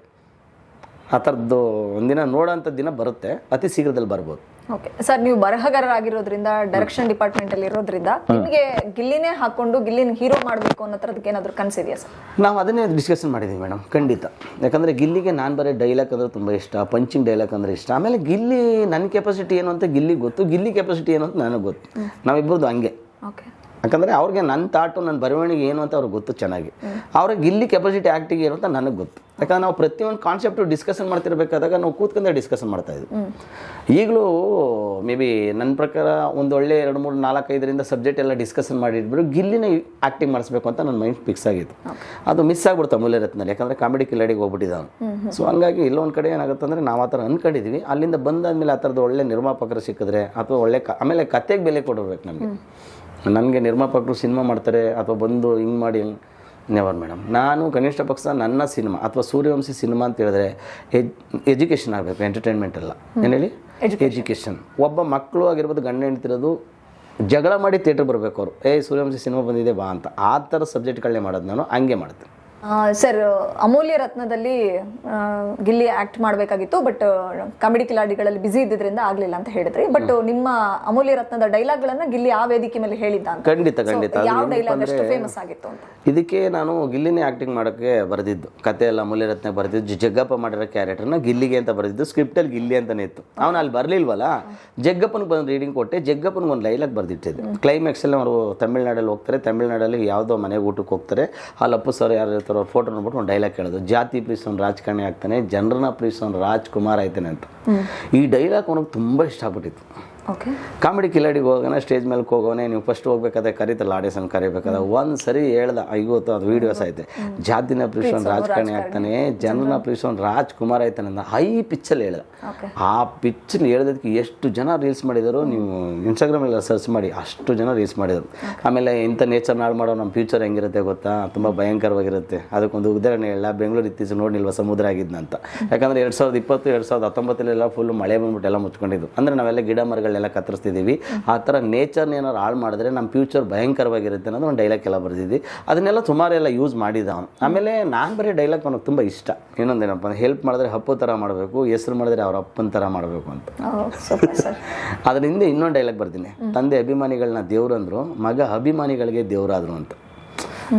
ಆ ಥರದ್ದು ಒಂದಿನ ನೋಡೋಂಥ ದಿನ ಬರುತ್ತೆ, ಅತಿ ಶೀಘ್ರದಲ್ಲಿ ಬರ್ಬೋದು. ಓಕೆ ಸರ್, ನೀವು ಬರಹಗಾರರಾಗಿರೋದ್ರಿಂದ, ಡೈರೆಕ್ಷನ್ ಡಿಪಾರ್ಟ್ಮೆಂಟಲ್ಲಿ ಇರೋದ್ರಿಂದ ನಿಮಗೆ ಗಿಲ್ಲಿನೇ ಹಾಕ್ಕೊಂಡು ಗಿಲ್ಲಿನ ಹೀರೋ ಮಾಡಬೇಕು ಅನ್ನೋ ಥರದಕ್ಕೆ ಏನಾದರೂ ಕನಸಿದೆಯಾ ಸರ್? ನಾವು ಅದನ್ನೇ ಡಿಸ್ಕಷನ್ ಮಾಡಿದ್ದೀವಿ ಮೇಡಮ್, ಖಂಡಿತ. ಯಾಕಂದರೆ ಗಿಲ್ಲಿಗೆ ನಾನು ಬರೀ ಡೈಲಾಗ್ ಅಂದರೆ ತುಂಬ ಇಷ್ಟ, ಪಂಚಿಂಗ್ ಡೈಲಾಗ್ ಅಂದರೆ ಇಷ್ಟ. ಆಮೇಲೆ ಗಿಲ್ಲಿ ನನ್ನ ಕೆಪಾಸಿಟಿ ಏನು ಅಂತ ಗಿಲ್ಲಿಗೆ ಗೊತ್ತು, ಗಿಲ್ಲಿ ಕೆಪಾಸಿಟಿ ಏನು ಅಂತ ನನಗೆ ಗೊತ್ತು. ನಾವಿಬ್ಬರದು ಹಂಗೆ. ಓಕೆ. ಯಾಕಂದರೆ ಅವ್ರಿಗೆ ನನ್ನ ತಾಟು, ನನ್ನ ಬರವಣಿಗೆ ಏನು ಅಂತ ಅವ್ರಿಗೆ ಗೊತ್ತು ಚೆನ್ನಾಗಿ. ಅವ್ರಿಗೆ ಗಿಲ್ಲಿ ಕೆಪಾಸಿಟಿ ಆ್ಯಕ್ಟಿಂಗ್ ಏನು ಅಂತ ನನಗೆ ಗೊತ್ತು. ಯಾಕಂದ್ರೆ ನಾವು ಪ್ರತಿಯೊಂದು ಕಾನ್ಸೆಪ್ಟು ಡಿಸ್ಕಷನ್ ಮಾಡ್ತಿರ್ಬೇಕಾದಾಗ ನಾವು ಕೂತ್ಕೊಂಡೆ ಡಿಸ್ಕಷನ್ ಮಾಡ್ತಾಯಿದ್ವಿ. ಈಗಲೂ ಮೇ ಬಿ ನನ್ನ ಪ್ರಕಾರ ಒಂದು ಒಳ್ಳೆ 2, 3, 4, 5ರಿಂದ ಸಬ್ಜೆಕ್ಟ್ ಎಲ್ಲ ಡಿಸ್ಕಷನ್ ಮಾಡಿಟ್ಬಿಟ್ಟು ಗಿಲ್ಲಿನ ಆ್ಯಕ್ಟಿಂಗ್ ಮಾಡಿಸ್ಬೇಕು ಅಂತ ನನ್ನ ಮೈಂಡ್ ಫಿಕ್ಸ್ ಆಗಿತ್ತು. ಅದು ಮಿಸ್ ಆಗ್ಬಿಡ್ತು ಅಮೂಲ್ಯ ರತ್ನಲ್ಲಿ, ಯಾಕಂದರೆ ಕಾಮಿಡಿ ಕಿಲಾಡಿಗೆ ಹೋಗ್ಬಿಟ್ಟಿದ್ದ ಅವನು. ಸೊ ಹಂಗಾಗಿ ಇಲ್ಲೊಂದು ಕಡೆ ಏನಾಗುತ್ತೆ ಅಂದರೆ ನಾವು ಆ ಥರ ಅಂದ್ಕೊಂಡಿದ್ವಿ. ಅಲ್ಲಿಂದ ಬಂದಾದ್ಮೇಲೆ ಆ ಥರದ್ದು ಒಳ್ಳೆ ನಿರ್ಮಾಪಕರು ಸಿಕ್ಕಿದ್ರೆ ಅಥವಾ ಒಳ್ಳೆ ಆಮೇಲೆ ಕತೆಗೆ ಬೆಲೆ ಕೊಡಿರ್ಬೇಕು ನಮಗೆ. ನನಗೆ ನಿರ್ಮಾಪಕರು ಸಿನಿಮಾ ಮಾಡ್ತಾರೆ ಅಥವಾ ಬಂದು ಹಿಂಗೆ ಮಾಡಿ ನೆವರ್ ಮೇಡಮ್. ನಾನು ಕನಿಷ್ಠ ಪಕ್ಷ ನನ್ನ ಸಿನಿಮಾ ಅಥವಾ ಸೂರ್ಯವಂಶಿ ಸಿನಿಮಾ ಅಂತ ಹೇಳಿದ್ರೆ ಎಜುಕೇಷನ್ ಆಗಬೇಕು, ಎಂಟರ್ಟೈನ್ಮೆಂಟ್ ಅಲ್ಲ. ಏನು ಹೇಳಿ? ಎಜುಕೇಷನ್. ಒಬ್ಬ ಮಕ್ಕಳು ಆಗಿರ್ಬೋದು, ಗಂಡ ಹೆಂಡ್ತಿರೋದು ಜಗಳ ಮಾಡಿ ಥಿಯೇಟ್ರ್ ಬರಬೇಕು ಅವರು, ಸೂರ್ಯವಂಶಿ ಸಿನಿಮಾ ಬಂದಿದೆ ಬಾ ಅಂತ. ಆ ಥರ ಸಬ್ಜೆಕ್ಟ್ಗಳನ್ನೇ ಮಾಡೋದು ನಾನು, ಹಂಗೆ ಮಾಡ್ತೀನಿ. ಸರ್, ಅಮೂಲ್ಯ ರತ್ನದಲ್ಲಿ ಗಿಲ್ಲಿ ಆಕ್ಟ್ ಮಾಡಬೇಕಾಗಿತ್ತು, ಬಟ್ ಕಾಮಿಡಿ ಕಿಲಾಡಿಗಳಲ್ಲಿ ಬಿಸಿ ಇದ್ದಿದ್ರಿಂದ ಆಗಲಿಲ್ಲ ಅಂತ ಹೇಳಿದ್ರಿ. ಬಟ್ ನಿಮ್ಮ ಅಮೂಲ್ಯ ರತ್ನದ ಡೈಲಾಗ್ಗಳನ್ನ ಗಿಲ್ಲಿ ಆ ವೇದಿಕೆ ಮೇಲೆ ಹೇಳಿದ್ದ ಅಂತ. ಖಂಡಿತ ಖಂಡಿತ. ಯಾವ ಡೈಲಾಗ್ ಅಷ್ಟು ಫೇಮಸ್ ಆಗಿತ್ತು ಅಂತ? ಇದಕ್ಕೆ ನಾನು ಗಿಲ್ಲಿನೇ ಆ್ಯಕ್ಟಿಂಗ್ ಮಾಡೋಕ್ಕೆ ಬರೆದಿದ್ದು, ಕತೆ ಎಲ್ಲ ಅಮೂಲ್ಯ ರತ್ನ ಬರೆದಿದ್ದು. ಜಗ್ಗಪ್ಪ ಮಾಡಿರೋ ಕ್ಯಾರೆಕ್ಟರ್ನ ಗಿಲ್ಲಿಗೆ ಅಂತ ಬರೆದಿದ್ದು, ಸ್ಕ್ರಿಪ್ಟಲ್ಲಿ ಗಿಲ್ಲಿ ಅಂತಲೇ ಇತ್ತು. ಅವನು ಅಲ್ಲಿ ಬರಲಿಲ್ವಲ್ಲ, ಜಗ್ಗಪ್ಪನಿಗೆ ಬಂದು ರೀಡಿಂಗ್ ಕೊಟ್ಟೆ, ಜಗ್ಗಪ್ಪನಿಗೆ ಒಂದು ಡೈಲಾಗ್ ಬರೆದಿಟ್ಟಿದ್ದೆ. ಕ್ಲೈಮ್ಯಾಕ್ಸಲ್ಲಿ ಅವರು ತಮಿಳ್ನಾಡಲ್ಲಿ ಹೋಗ್ತಾರೆ, ತಮಿಳ್ನಾಡಲ್ಲಿ ಯಾವುದೋ ಮನೆಗೆ ಊಟಕ್ಕೆ ಹೋಗ್ತಾರೆ. ಅಲ್ಲಿ ಅಪ್ಪು ಸರ್ ಯಾರು ಇರ್ತಾರೋ ಅವ್ರ ಫೋಟೋ ನೋಡ್ಬಿಟ್ಟು ಒಂದು ಡೈಲಾಗ್ ಕೇಳೋದು, ಜಾತಿ ಪ್ರೀಸೋನ್ ರಾಜಕಾರಣಿ ಆಗ್ತಾನೆ, ಜನರನ್ನ ಪ್ರೀಸೋನ್ ರಾಜ್ಕುಮಾರ್ ಆಯ್ತಾನೆ ಅಂತ. ಈ ಡೈಲಾಗ್ ಅವನಿಗೆ ತುಂಬ ಇಷ್ಟ ಆಗ್ಬಿಟ್ಟಿತ್ತು. ಕಾಮಿಡಿ ಕಿಲಾಡಿಗೆ ಹೋಗೋಣ, ಸ್ಟೇಜ್ ಮೇಲೆ ಹೋಗೋನೆ, ನೀವು ಫಸ್ಟ್ ಹೋಗ್ಬೇಕಾದ್ರೆ ಕರೀತಲ್ಲ, ಆಡಿಯನ್ಸ್ ಕರಿಬೇಕಾದ್ರೆ ಒಂದು ಸರಿ ಹೇಳ್ದ, ಇವತ್ತು ಅದು ವೀಡಿಯೋಸ್ ಐತೆ, ಜಾತಿನ ಪ್ರೀಸೋನ್ ರಾಜಕಾರಣಿ ಆಗ್ತಾನೆ, ಜನರನ್ನ ಪ್ರೀಸೋನ್ ರಾಜ್ಕುಮಾರ್ ಆಯ್ತಾನೆ ಅಂತ ಹೈ ಪಿಚ್ಚಲ್ಲಿ ಹೇಳ್ದ. ಆ ಪಿಚ್ಚಲ್ಲಿ ಹೇಳೋದಕ್ಕೆ ಎಷ್ಟು ಜನ ರೀಲ್ಸ್ ಮಾಡಿದರು, ನೀವು ಇನ್ಸ್ಟಾಗ್ರಾಮೆಲ್ಲ ಸರ್ಚ್ ಮಾಡಿ, ಅಷ್ಟು ಜನ ರೀಲ್ಸ್ ಮಾಡಿದರು. ಆಮೇಲೆ ಇಂಥ ನೇಚರ್ ನಾಡು ಮಾಡೋ ನಮ್ಮ ಫ್ಯೂಚರ್ ಹೆಂಗಿರುತ್ತೆ ಗೊತ್ತಾ, ತುಂಬ ಭಯಂಕರವಾಗಿರುತ್ತೆ. ಅದಕ್ಕೊಂದು ಉದಾಹರಣೆ ಹೇಳ, ಬೆಂಗಳೂರು ಇತ್ತೀಚೆಗೆ ನೋಡಿಲ್ವ ಸಮುದ್ರ ಆಗಿದ್ನಂತ. ಯಾಕಂದರೆ 2020, 2019 ಫುಲ್ಲು ಮಳೆ ಬಂದ್ಬಿಟ್ಟು ಎಲ್ಲ ಮುಚ್ಕೊಂಡಿದ್ದು. ಅಂದರೆ ನಾವೆಲ್ಲ ಗಿಡ ಮರಗಳೆಲ್ಲ ಕತ್ತರಿಸ್ತಿದ್ದೀವಿ. ಆ ಥರ ನೇಚರ್ನ ಏನಾರು ಹಾಳು ಮಾಡಿದ್ರೆ ನಮ್ಮ ಫ್ಯೂಚರ್ ಭಯಂಕರವಾಗಿರುತ್ತೆ ಅನ್ನೋದು ಒಂದು ಡೈಲಾಗ್ ಎಲ್ಲ ಬರೆದಿದ್ವಿ. ಅದನ್ನೆಲ್ಲ ಸುಮಾರೆಲ್ಲ ಯೂಸ್ ಮಾಡಿದ ಅವನು. ಆಮೇಲೆ ನಾನು ಬರೀ ಡೈಲಾಗ್ ನನಗೆ ತುಂಬ ಇಷ್ಟ. ಇನ್ನೊಂದೇನಪ್ಪ, ಹೆಲ್ಪ್ ಮಾಡಿದ್ರೆ ಹಪ್ಪು ಥರ ಮಾಡಬೇಕು, ಹೆಸರು ಮಾಡಿದ್ರೆ ಅವ್ರ ಅಪ್ಪನ ಥರ ಮಾಡಬೇಕು ಅಂತ. ಅದರಿಂದ ಇನ್ನೊಂದು ಡೈಲಾಗ್ ಬರ್ತೀನಿ, ತಂದೆ ಅಭಿಮಾನಿಗಳನ್ನ ದೇವ್ರು ಅಂದರು, ಮಗ ಅಭಿಮಾನಿಗಳಿಗೆ ದೇವರಾದರು ಅಂತ.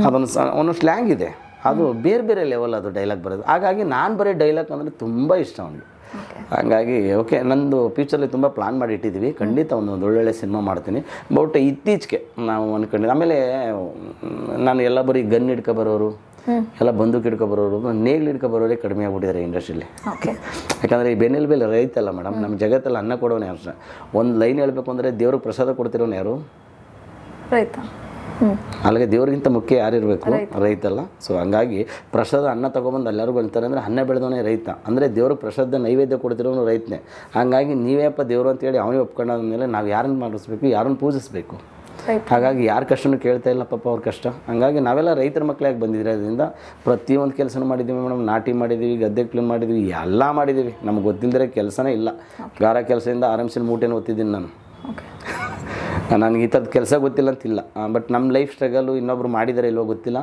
ಅದೊಂದು ಸ್ಲ್ಯಾಂಗ್ ಇದೆ, ಅದು ಬೇರೆ ಬೇರೆ ಲೆವೆಲ್ ಅದು ಡೈಲಾಗ್ ಬರೋದು. ಹಾಗಾಗಿ ನಾನು ಬರೀ ಡೈಲಾಗ್ ಅಂದರೆ ತುಂಬ ಇಷ್ಟ ಅವನಿಗೆ. ಹಾಗಾಗಿ ಓಕೆ, ನಂದು ಫ್ಯೂಚರಲ್ಲಿ ತುಂಬ ಪ್ಲಾನ್ ಮಾಡಿ ಇಟ್ಟಿದ್ದೀವಿ. ಖಂಡಿತ ಒಂದೊಂದು ಒಳ್ಳೊಳ್ಳೆ ಸಿನಿಮಾ ಮಾಡ್ತೀನಿ. ಬಟ್ ಇತ್ತೀಚೆಗೆ ನಾವು ಅಂದ್ಕೊಂಡಿದ್ದು, ಆಮೇಲೆ ನಾನು ಎಲ್ಲ ಬರೀ ಗನ್ ಹಿಡ್ಕೊಬರೋರು, ಎಲ್ಲ ಬಂದೂಕು ಹಿಡ್ಕೊಬರೋರು, ನೇಗ್ಲು ಹಿಡ್ಕೊಬರೋರೇ ಕಡಿಮೆ ಆಗ್ಬಿಟ್ಟಿದ್ದಾರೆ ಇಂಡಸ್ಟ್ರಿಯಲ್ಲಿ. ಯಾಕಂದರೆ ಈ ಬೆನ್ನೆಲುಬೆಲ್ಲ ರೈತ ಅಲ್ಲ ಮೇಡಮ್, ನಮ್ಮ ಜಗತ್ತಲ್ಲಿ ಅನ್ನ ಕೊಡೋನು ಯಾರು? ಒಂದು ಲೈನ್ ಹೇಳಬೇಕು ಅಂದರೆ ದೇವ್ರಿಗೆ ಪ್ರಸಾದ ಕೊಡ್ತಿರೋನು ಯಾರು? ರೈತ. ಅಲ್ಲಿಗೆ ದೇವ್ರಿಗಿಂತ ಮುಖ್ಯ ಯಾರಿರಬೇಕು? ರೈತ ಅಲ್ಲ. ಸೊ ಹಂಗಾಗಿ ಪ್ರಸಾದ ಅನ್ನ ತೊಗೊಬಂದು ಎಲ್ಲರಿಗೂ ಅಂತಾರೆ ಅಂದರೆ ಅನ್ನ ಬೆಳೆದವನೇ ರೈತ, ಅಂದರೆ ದೇವ್ರಿಗೆ ಪ್ರಸಾದ ನೈವೇದ್ಯ ಕೊಡ್ತಿರೋನು ರೈತನೇ. ಹಾಗಾಗಿ ನೀವೇಪ್ಪ ದೇವರು ಅಂತೇಳಿ ಅವನೇ ಒಪ್ಕೊಂಡಾದ್ಮೇಲೆ ನಾವು ಯಾರನ್ನು ಮಾಡಿಸ್ಬೇಕು, ಯಾರನ್ನು ಪೂಜಿಸಬೇಕು. ಹಾಗಾಗಿ ಯಾರ ಕಷ್ಟನೂ ಕೇಳ್ತಾ ಇಲ್ಲ ಪಾಪ ಅವ್ರ ಕಷ್ಟ. ಹಂಗಾಗಿ ನಾವೆಲ್ಲ ರೈತರ ಮಕ್ಕಳಾಗಿ ಬಂದಿದ್ರೆ ಅದರಿಂದ ಪ್ರತಿಯೊಂದು ಕೆಲಸನೂ ಮಾಡಿದ್ದೀವಿ ಮೇಡಮ್. ನಾಟಿ ಮಾಡಿದ್ದೀವಿ, ಗದ್ದೆ ಕ್ಲೀನ್ ಮಾಡಿದ್ದೀವಿ, ಎಲ್ಲ ಮಾಡಿದ್ದೀವಿ. ನಮ್ಗೆ ಗೊತ್ತಿಲ್ಲದಿರೋ ಕೆಲಸನೇ ಇಲ್ಲ. ಗಾರ ಕೆಲಸದಿಂದ ಆರಾಮ್ಸಿನ ಮೂಟೆನ ಓದ್ತಿದ್ದೀನಿ ನಾನು. ನನಗೆ ಈ ಥರದ ಕೆಲಸ ಗೊತ್ತಿಲ್ಲ ಅಂತಿಲ್ಲ, ಬಟ್ ನಮ್ಮ ಲೈಫ್ ಸ್ಟ್ರಗಲು ಇನ್ನೊಬ್ರು ಮಾಡಿದರೆ ಇಲ್ಲೋ ಗೊತ್ತಿಲ್ಲ,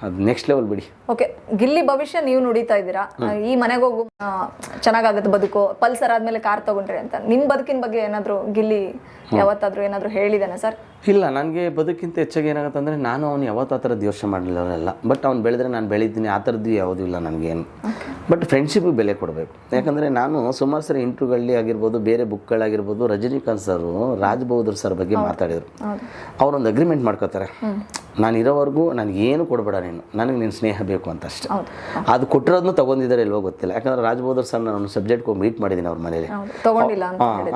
ಅದು ನೆಕ್ಸ್ಟ್ ಲೆವೆಲ್ ಬಿಡಿ. ಓಕೆ, ಗಿಲ್ಲಿ ಭವಿಷ್ಯ ನೀವು ನುಡಿತಾ ಇದ್ದೀರಾ, ಈ ಮನೆಗೆ ಹೋಗು ಚೆನ್ನಾಗಾಗತ್ತೆ ಬದುಕು, ಪಲ್ಸರ್ ಆದ್ಮೇಲೆ ಕಾರ್ ತಗೊಂಡ್ರಿ ಅಂತ. ನಿಮ್ಮ ಬದುಕಿನ ಬಗ್ಗೆ ಏನಾದರೂ ಗಿಲ್ಲಿ ಯಾವತ್ತಾದ್ರೂ ಏನಾದರೂ ಹೇಳಿದಾನೆ ಸರ್? ಇಲ್ಲ, ನನಗೆ ಬದುಕಿಂತ ಹೆಚ್ಚಾಗಿ ಏನಾಗುತ್ತೆ ಅಂದರೆ ನಾನು ಅವ್ನು ಯಾವತ್ತೂ ಆ ಥರದ್ದು ಯೋಚನೆ ಮಾಡಲಿಲ್ಲ. ಬಟ್ ಅವ್ನು ಬೆಳೆದ್ರೆ ನಾನು ಬೆಳೀತೀನಿ, ಆ ಥರದ್ದು ಯಾವುದೂ ಇಲ್ಲ ನನಗೇನು. ಬಟ್ ಫ್ರೆಂಡ್ಶಿಪ್ಗೆ ಬೆಲೆ ಕೊಡಬೇಕು. ಯಾಕಂದರೆ ನಾನು ಸುಮಾರು ಸರಿ ಇಂಟ್ರ್ಯೂಗಳಲ್ಲಿ ಆಗಿರ್ಬೋದು, ಬೇರೆ ಬುಕ್ಗಳಾಗಿರ್ಬೋದು, ರಜನಿಕಾಂತ್ ಸರ್, ರಾಜ್ ಬಹದ್ದೂರ್ ಸರ್ ಬಗ್ಗೆ ಮಾತಾಡಿದರು. ಅವರೊಂದು ಅಗ್ರಿಮೆಂಟ್ ಮಾಡ್ಕೋತಾರೆ, ನಾನು ಇರೋವರೆಗೂ ನನಗೇನು ಕೊಡಬೇಡ ನೀನು, ನನಗೆ ನಿನ್ನ ಸ್ನೇಹ ಬೇಕು ಅಂತ ಅಷ್ಟೇ. ಅದು ಕೊಟ್ಟಿರೋದನ್ನು ತೊಗೊಂಡಿದ್ದಾರೆ ಇಲ್ವೋ ಗೊತ್ತಿಲ್ಲ. ಯಾಕಂದರೆ ರಾಜ್ ಬಹದ್ದೂರ್ ಸರ್ ನಾನು ಸಬ್ಜೆಕ್ಟ್ಗೆ ಹೋಗಿ ಮೀಟ್ ಮಾಡಿದ್ದೀನಿ ಅವ್ರ ಮನೇಲಿ.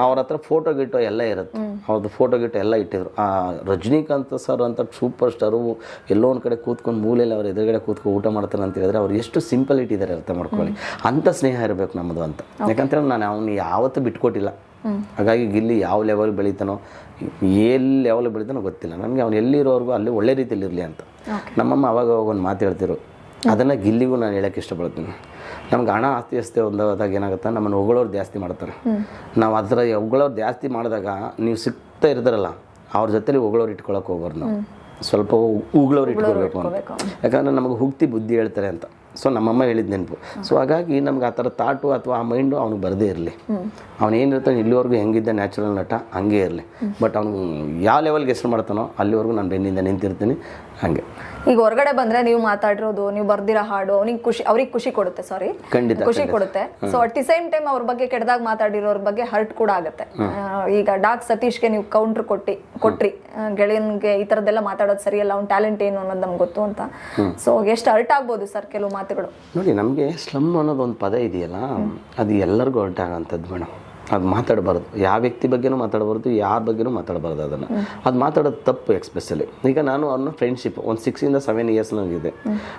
ಅವ್ರ ಹತ್ರ ಫೋಟೋ ಗಿಟ್ಟೋ ಎಲ್ಲ ಇರುತ್ತೆ, ಅವ್ರದ್ದು ಫೋಟೋ ಗಿಟ್ಟೋ ಎಲ್ಲ ಇಟ್ಟಿದ್ರು. ರಜನಿಕಾಂತ್ ಸರ್ ಅಂತ ಸೂಪರ್ ಸ್ಟಾರು ಎಲ್ಲೋ ಒಂದು ಕಡೆ ಕೂತ್ಕೊಂಡು ಮೂಲೆಯಲ್ಲಿ ಅವ್ರ ಎದುರುಗಡೆ ಕೂತ್ಕೊಂಡು ಊಟ ಮಾಡ್ತಾರೆ ಅಂತ ಹೇಳಿದ್ರೆ ಅವ್ರು ಎಷ್ಟು ಸಿಂಪಲ್ ಇಟ್ಟಿದ್ದಾರೆ ಅರ್ಥ ಮಾಡ್ಕೊಳ್ಳಿ. ಅಂಥ ಸ್ನೇಹ ಇರಬೇಕು ನಮ್ಮದು ಅಂತ. ಯಾಕಂತೇಳಿ ನಾನು ಅವನು ಯಾವತ್ತೂ ಬಿಟ್ಕೊಟ್ಟಿಲ್ಲ. ಹಾಗಾಗಿ ಗಿಲ್ಲಿ ಯಾವ ಲೆವೆಲ್ ಬೆಳೀತಾನೋ, ಎಲ್ಲಿ ಲೆವೆಲ್ ಬೆಳೀತಾನೋ ಗೊತ್ತಿಲ್ಲ ನನಗೆ. ಅವ್ನು ಎಲ್ಲಿರೋರ್ಗು ಅಲ್ಲಿ ಒಳ್ಳೆ ರೀತಿಯಲ್ಲಿ ಇರಲಿ ಅಂತ ನಮ್ಮಮ್ಮ ಅವಾಗ ಒಂದು ಮಾತು ಹೇಳ್ತಿರು. ಅದನ್ನು ಗಿಲ್ಲಿಗೂ ನಾನು ಹೇಳೋಕ್ಕೆ ಇಷ್ಟಪಡ್ತೀನಿ. ನಮ್ಗೆ ಹಣ ಆಸ್ತಿ ಒಂದಾದಾಗ ಏನಾಗುತ್ತೆ, ನಮ್ಮನ್ನು ಹೊಗಳೋರು ಜಾಸ್ತಿ ಮಾಡ್ತಾರೆ. ನಾವು ಅದರ ಹೊಗಳೋರು ಜಾಸ್ತಿ ಮಾಡಿದಾಗ ನೀವು ಸಿಗ್ತಾ ಇರ್ತಾರಲ್ಲ, ಅವ್ರ ಜೊತೆಲಿ ಹೊಗಳೋರು ಇಟ್ಕೊಳಕ್ಕೆ ಹೋಗೋರು. ನಾವು ಸ್ವಲ್ಪ ಉಗುಳೋರು ಇಟ್ಕೊಳ್ಬೇಕು ಅಂತ. ಯಾಕಂದರೆ ನಮಗೆ ಹುಗ್ತಿ ಬುದ್ಧಿ ಹೇಳ್ತಾರೆ ಅಂತ. ಸೊ ನಮ್ಮಮ್ಮ ಹೇಳಿದ ನೆನಪು. ಸೊ ಹಾಗಾಗಿ ನಮ್ಗೆ ಆ ಥರ ಥಾಟು ಅಥವಾ ಆ ಮೈಂಡು ಅವ್ನಿಗೆ ಬರದೇ ಇರಲಿ. ಅವನೇನಿರ್ತಾನೆ ಇಲ್ಲಿವರೆಗೂ ಹೆಂಗಿದ್ದ ನ್ಯಾಚುರಲ್ ನಟ ಹಂಗೆ ಇರಲಿ. ಬಟ್ ಅವ್ನು ಯಾವ ಲೆವೆಲ್ಗೆ ಹೆಸರು ಮಾಡ್ತಾನೋ ಅಲ್ಲಿವರೆಗೂ ನಾನು ಬೆನ್ನಿಂದ ನಿಂತಿರ್ತೀನಿ. ಹಾಗೆ ಈಗ ಹೊರಗಡೆ ಬಂದ್ರೆ ನೀವು ಮಾತಾಡಿರೋದು, ನೀವು ಬರ್ದಿರೋ ಹಾಡು ಅವ್ರಿಗೆ ಖುಷಿ ಕೊಡುತ್ತೆ. ಸಾರಿ, ಖಂಡಿತ ಖುಷಿ ಕೊಡುತ್ತೆ. So at the same time ಅವ್ರ ಬಗ್ಗೆ ಕೆಟ್ಟದಾಗ ಮಾತಾಡಿರೋರ ಬಗ್ಗೆ ಹರ್ಟ್ ಕೂಡ ಆಗುತ್ತೆ. ಈಗ ಡಾಕ್ ಸತೀಶ್ಗೆ ನೀವು ಕೌಂಟರ್ ಕೊಟ್ರಿ, ಗೆಳೆಯನ್ಗೆ ಈ ತರದ್ದೆಲ್ಲ ಮಾತಾಡೋದು ಸರಿಯಲ್ಲ, ಅವ್ನ ಟ್ಯಾಲೆಂಟ್ ಏನು ಅನ್ನೋದು ನಮ್ಗೆ ಗೊತ್ತು ಅಂತ. ಸೊ ಎಷ್ಟು ಹರ್ಟ್ ಆಗ್ಬೋದು ಸರ್ ಕೆಲವು ಮಾತುಗಳು? ನೋಡಿ, ನಮಗೆ ಸ್ಲಮ್ ಅನ್ನೋದು ಒಂದು ಪದ ಇದೆಯಲ್ಲ, ಅದು ಎಲ್ಲರಿಗೂ ಹರ್ಟ್ ಆಗೋಂಥದ್ದು ಮೇಡಮ್. ಅದು ಮಾತಾಡಬಾರ್ದು, ಯಾವ ವ್ಯಕ್ತಿ ಬಗ್ಗೆನೂ ಮಾತಾಡಬಾರ್ದು, ಯಾರ ಬಗ್ಗೆನೂ ಮಾತಾಡಬಾರ್ದು. ಅದನ್ನು ಅದು ಮಾತಾಡೋದು ತಪ್ಪು. ಎಕ್ಸ್ಪೆಷಲಿ ಈಗ ನಾನು ಅವ್ರನ್ನ ಫ್ರೆಂಡ್ಶಿಪ್ ಒಂದು 6 ಇಂದ 7 ಇಯರ್ಸ್ ನನಗಿದೆ.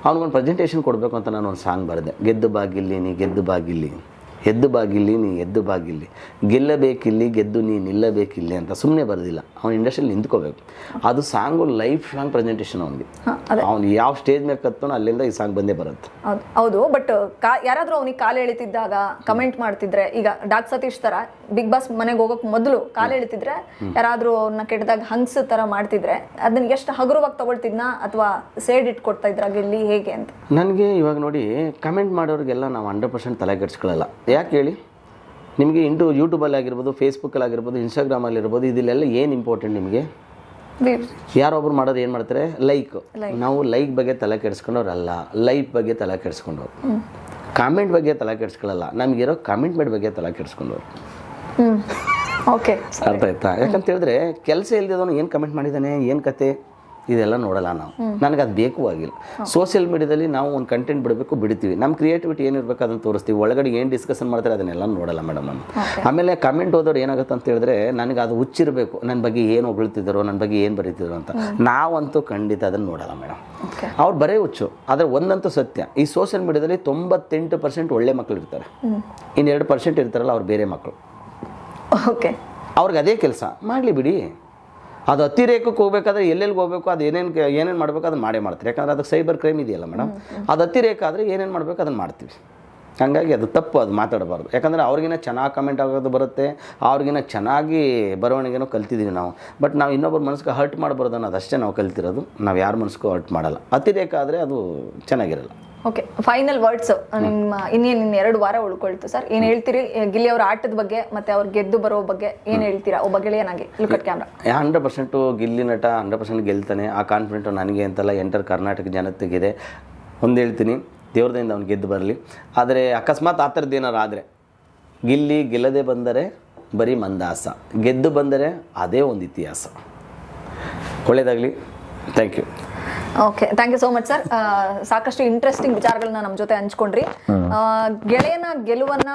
ಅವ್ನಿಗೊಂದು ಪ್ರೆಸೆಂಟೇಷನ್ ಕೊಡಬೇಕು ಅಂತ ನಾನು ಒಂದು ಸಾಂಗ್ ಬರೆದೆ. ಗೆದ್ದು ಬಾಗಿಲ್ಲಿ ನೀ ಗೆದ್ದು ಬಾಗಿಲ್ಲಿ, ಎದ್ದು ಬಾಗಿಲ್ಲಿ ನೀ ಎದ್ದು ಬಾಗಿಲ್ಲಿ, ಗೆಲ್ಲಬೇಕಿಲ್ಲಿ ಗೆದ್ದು ನೀ ನಿಲ್ಲಬೇಕಿಲ್ಲಿ ಅಂತ ಸುಮ್ಮನೆ ಬರೋದಿಲ್ಲ. ಅವ್ನು ಇಂಡಸ್ಟ್ರಿಯಲ್ಲಿ ನಿಂತ್ಕೋಬೇಕು. ಅದು ಸಾಂಗು ಲೈಫ್ ಲಾಂಗ್ ಪ್ರೆಸೆಂಟೇಷನ್ ಅವನಿಗೆ. ಅವ್ನು ಯಾವ ಸ್ಟೇಜ್ ಮೇಲೆ ಕತ್ತೋನೋ ಅಲ್ಲಿಂದ ಈ ಸಾಂಗ್ ಬಂದೇ ಬರುತ್ತೆ. ಹೌದು. ಬಟ್ ಯಾರಾದರೂ ಅವನಿಗೆ ಕಾಲು ಎಳಿತಿದ್ದಾಗ ಕಮೆಂಟ್ ಮಾಡ್ತಿದ್ರೆ, ಈಗ ಡಾಕ್ ಸತೀಶ್ ತರ ಬಿಗ್ ಬಾಸ್ ಮನೆಗೆ ಹೋಗೋಕೆ ಮೊದಲು ಕಾಲು ಎಳಿತಿದ್ರೆ ಯಾರಾದರೂ ಅವ್ರನ್ನ ಕೆಟ್ಟದಾಗ ಹಂಗ್ಸ ತರ ಮಾಡ್ತಿದ್ರೆ ಅದನ್ನ ಎಷ್ಟು ಹಗುರವಾಗಿ ತಗೊಳ್ತಿದ್ನ ಅಥವಾ ಸೇಡ್ ಇಟ್ಕೊಡ್ತಾ ಇದ್ರ ಗಿಲ್ಲಿ, ಹೇಗೆ ಅಂತ? ನನಗೆ ಇವಾಗ ನೋಡಿ, ಕಮೆಂಟ್ ಮಾಡೋರಿಗೆಲ್ಲ ನಾವು 100% ತಲೆ ಕೆಡಿಸ್ಕೊಳ್ಳಲ್ಲ. ಯಾಕೆ ಹೇಳಿ? ನಿಮಗೆ ಯೂಟ್ಯೂಬಲ್ಲಿ ಆಗಿರ್ಬೋದು, ಫೇಸ್ಬುಕ್ಕಲ್ಲಿ ಆಗಿರ್ಬೋದು, ಇನ್ಸ್ಟಾಗ್ರಾಮಲ್ಲಿರ್ಬೋದು, ಇದೆಲ್ಲ ಏನು ಇಂಪಾರ್ಟೆಂಟ್ ನಿಮಗೆ? ಯಾರೊಬ್ರು ಮಾಡೋರು ಏನು ಮಾಡ್ತಾರೆ? ಲೈಕ್. ನಾವು ಲೈಕ್ ಬಗ್ಗೆ ತಲೆ ಕೆಡಿಸ್ಕೊಂಡವ್ರಲ್ಲ, ಲೈಫ್ ಬಗ್ಗೆ ತಲೆ ಕೆಡಿಸ್ಕೊಂಡವ್ರು. ಕಾಮೆಂಟ್ ಬಗ್ಗೆ ತಲೆ ಕೆಡಿಸ್ಕೊಳ್ಳಲ್ಲ, ನಮಗಿರೋ ಕಮೆಂಟ್ಮೆಂಟ್ ಬಗ್ಗೆ ತಲೆ ಕೆಡಿಸ್ಕೊಂಡವ್ರು. ಓಕೆ, ಅರ್ಥ ಆಯ್ತಾ? ಯಾಕಂತ ಹೇಳಿದ್ರೆ ಕೆಲಸ ಇಲ್ದಿದ್ದವನು ಏನು ಕಮೆಂಟ್ ಮಾಡಿದ್ದಾನೆ, ಏನು ಕತೆ, ಇದೆಲ್ಲ ನೋಡಲ್ಲ ನಾವು. ನನಗೆ ಅದು ಬೇಕು ಆಗಿಲ್ಲ. ಸೋಷಿಯಲ್ ಮೀಡಿಯಾದಲ್ಲಿ ನಾವು ಒಂದು ಕಂಟೆಂಟ್ ಬಿಡ್ತೀವಿ, ನಮ್ಮ ಕ್ರಿಯೇಟಿವಿಟಿ ಏನಿರಬೇಕು ಅದನ್ನು ತೋರಿಸ್ತೀವಿ. ಒಳಗಡೆ ಏನು ಡಿಸ್ಕಷನ್ ಮಾಡ್ತಾರೆ ಅದನ್ನೆಲ್ಲ ನೋಡಲ್ಲ ಮೇಡಮ್ ನಾನು. ಆಮೇಲೆ ಕಮೆಂಟ್ ಓದೋರು ಏನಾಗುತ್ತೆ ಅಂತ ಹೇಳಿದ್ರೆ, ನನಗೆ ಅದು ಹುಚ್ಚಿರಬೇಕು, ನನ್ನ ಬಗ್ಗೆ ಏನು ಹೊಗಳ್ತಿದ್ದಾರೋ, ನನ್ನ ಬಗ್ಗೆ ಏನು ಬರೀತಿದ್ರು ಅಂತ. ನಾವಂತೂ ಖಂಡಿತ ಅದನ್ನು ನೋಡಲ್ಲ ಮೇಡಮ್. ಅವ್ರು ಬರೇ ಹುಚ್ಚು. ಆದರೆ ಒಂದಂತೂ ಸತ್ಯ, ಈ ಸೋಷಿಯಲ್ ಮೀಡಿಯಾದಲ್ಲಿ 98% ಒಳ್ಳೆ ಮಕ್ಕಳು ಇರ್ತಾರೆ, ಇನ್ನು 2% ಇರ್ತಾರಲ್ಲ ಅವ್ರು ಬೇರೆ ಮಕ್ಕಳು. ಅವ್ರಿಗೆ ಅದೇ ಕೆಲಸ ಮಾಡಲಿ ಬಿಡಿ. ಅದು ಅತಿರೇಕಕ್ಕೆ ಹೋಗ್ಬೇಕಾದ್ರೆ ಎಲ್ಲೆಲ್ಲಿಗೆ ಹೋಗಬೇಕು, ಅದು ಏನೇನು ಮಾಡಬೇಕು ಅದನ್ನು ಮಾಡೇ ಮಾಡ್ತಾರೆ. ಯಾಕಂದರೆ ಅದಕ್ಕೆ ಸೈಬರ್ ಕ್ರೈಮ್ ಇದೆಯಲ್ಲ ಮೇಡಮ್, ಅದು ಅತಿರೇಕ ಆದರೆ ಏನೇನು ಮಾಡಬೇಕು ಅದನ್ನು ಮಾಡ್ತೀವಿ. ಹಾಗಾಗಿ ಅದು ತಪ್ಪು, ಅದು ಮಾತಾಡಬಾರ್ದು. ಯಾಕಂದರೆ ಅವ್ರಿಗಿನ ಚೆನ್ನಾಗಿ ಕಮೆಂಟ್ ಆಗೋದು ಬರುತ್ತೆ, ಅವ್ರಿಗಿನ ಚೆನ್ನಾಗಿ ಬರವಣಿಗೆನೂ ಕಲ್ತಿದ್ದೀವಿ ನಾವು. ಬಟ್ ನಾವು ಇನ್ನೊಬ್ಬರ ಮನಸ್ಸಿಗೆ ಹರ್ಟ್ ಮಾಡಬಾರ್ದು ಅನ್ನೋದು ಅಷ್ಟೇ ನಾವು ಕಲ್ತಿರೋದು. ನಾವು ಯಾರ ಮನಸ್ಸಿಗೂ ಹರ್ಟ್ ಮಾಡಲ್ಲ. ಅತಿರೇಕ ಆದರೆ ಅದು ಚೆನ್ನಾಗಿರಲ್ಲ. Okay, final words. ನಿಮ್ಮ ಇನ್ನೇನು 2 ವಾರ ಉಳ್ಕೊಳ್ತು ಸರ್, ಏನು ಹೇಳ್ತೀರಿ ಗಿಲ್ಲಿ ಅವರ ಆಟದ ಬಗ್ಗೆ ಮತ್ತೆ ಅವ್ರು ಗೆದ್ದು ಬರೋ ಬಗ್ಗೆ ಏನು ಹೇಳ್ತೀರಾ ಒಬ್ಬ ಗೆಳೆಯನಾಗಿ? Look at camera. 100% Gilli Nata 100% ಗೆಲ್ತಾನೆ. ಆ ಕಾನ್ಫಿಡೆಂಟು ನನಗೆ ಅಂತಲ್ಲ, ಎಂಟರ್ ಕರ್ನಾಟಕ ಜನತೆಗಿದೆ. ಒಂದು ಹೇಳ್ತೀನಿ, ದೇವ್ರದಿಂದ ಅವ್ನು ಗೆದ್ದು ಬರಲಿ. ಆದರೆ ಅಕಸ್ಮಾತ್ ಆ ಥರದ್ದು ಏನಾರು ಆದರೆ, ಗಿಲ್ಲಿ ಗೆಲ್ಲದೆ ಬಂದರೆ ಬರೀ ಮಂದಾಸ, ಗೆದ್ದು ಬಂದರೆ ಅದೇ ಒಂದು ಇತಿಹಾಸ. ಒಳ್ಳೆಯದಾಗಲಿ. Thank you. Okay, thank you so much sir. ಸಾಕಷ್ಟು ಇಂಟ್ರೆಸ್ಟಿಂಗ್ ವಿಚಾರಗಳನ್ನ ನಮ್ಮ ಜೊತೆ ಹಂಚ್ಕೊಂಡ್ರಿ. ಗೆಳೆಯನ ಗೆಲುವನ್ನ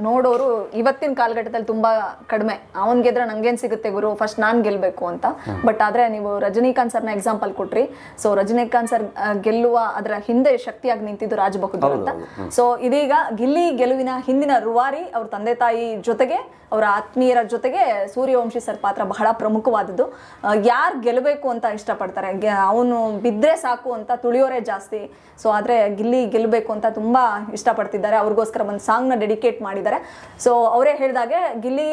ನೋಡೋರು ಇವತ್ತಿನ ಕಾಲಘಟ್ಟದಲ್ಲಿ ತುಂಬಾ ಕಡಿಮೆ. ಅವನ್ ಗೆದ್ರೆ ನಂಗೇನ್ ಸಿಗುತ್ತೆ ಗುರು, ಫಸ್ಟ್ ನಾನ್ ಗೆಲ್ಬೇಕು ಅಂತ. ಬಟ್ ಆದ್ರೆ ನೀವು ರಜನಿಕಾಂತ್ ಸರ್ನ ಎಕ್ಸಾಂಪಲ್ ಕೊಟ್ರಿ. ಸೊ ರಜನಿಕಾಂತ್ ಸರ್ ಗೆಲ್ಲುವ ಅದರ ಹಿಂದೆ ಶಕ್ತಿಯಾಗಿ ನಿಂತಿದ್ದು ರಾಜ್ ಬಹದ್ದೂರ್ ಅಂತ. ಸೊ ಇದೀಗ ಗಿಲ್ಲಿ ಗೆಲುವಿನ ಹಿಂದಿನ ರೂವಾರಿ ಅವ್ರ ತಂದೆ ತಾಯಿ ಜೊತೆಗೆ ಅವರ ಆತ್ಮೀಯರ ಜೊತೆಗೆ ಸೂರ್ಯವಂಶಿ ಸರ್ ಪಾತ್ರ ಬಹಳ ಪ್ರಮುಖವಾದದ್ದು. ಯಾರು ಗೆಲ್ಲಬೇಕು ಅಂತ ಇಷ್ಟಪಡ್ತಾರೆ, ಅವನು ಬಿದ್ದರೆ ಸಾಕು ಅಂತ ತುಳಿಯೋರೇ ಜಾಸ್ತಿ. ಸೊ ಆದರೆ ಗಿಲ್ಲಿ ಗೆಲ್ಲಬೇಕು ಅಂತ ತುಂಬ ಇಷ್ಟಪಡ್ತಿದ್ದಾರೆ. ಅವ್ರಿಗೋಸ್ಕರ ಒಂದು ಸಾಂಗ್ನ ಡೆಡಿಕೇಟ್ ಮಾಡಿದ್ದಾರೆ. ಸೊ ಅವರೇ ಹೇಳಿದಾಗೆ ಗಿಲ್ಲಿ